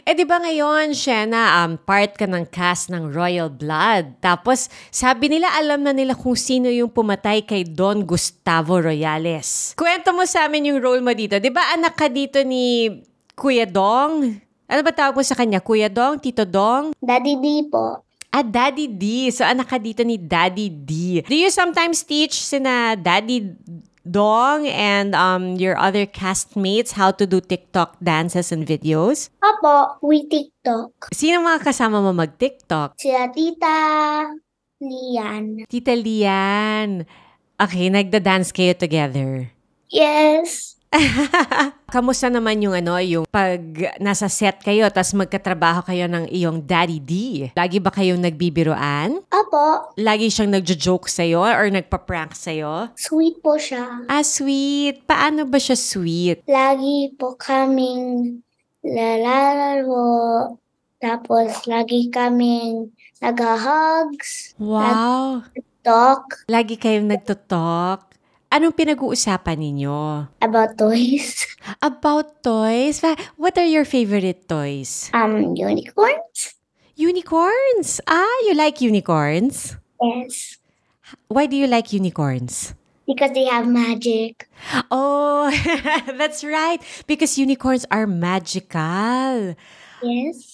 Eh, di ba ngayon, Shena, part ka ng cast ng Royal Blood. Tapos, sabi nila, alam na nila kung sino yung pumatay kay Don Gustavo Royales. Kwento mo sa amin yung role mo dito. Di ba anak ka dito ni Kuya Dong? Ano ba tawag mo sa kanya? Kuya Dong? Tito Dong? Daddy D po. Daddy D. So, anak ka dito ni Daddy D. Do you sometimes teach sina Daddy Dong and your other castmates how to do TikTok dances and videos? Opo, we TikTok. Sino mga kasama mo mag-TikTok? Sila Tita Lian. Tita Lian. Okay, nagda-dance kayo together. Yes. Kamusta naman yung pag nasa set kayo tas magkatrabaho kayo ng iyong Daddy D? Lagi ba kayong nagbibiruan? Opo, Lagi siyang nagjo-joke sa'yo or nagpa-prank sa'yo? sweet po siya. Sweet. Paano ba siya sweet? Lagi po kaming lalaro. Tapos lagi kaming nag-hugs. Wow. Talk Lagi kayong nagto-talk. Anong pinag-uusapan ninyo? about toys. About toys? What are your favorite toys? Unicorns. Unicorns? You like unicorns? Yes. Why do you like unicorns? Because they have magic. Oh, that's right. Because unicorns are magical. Yes.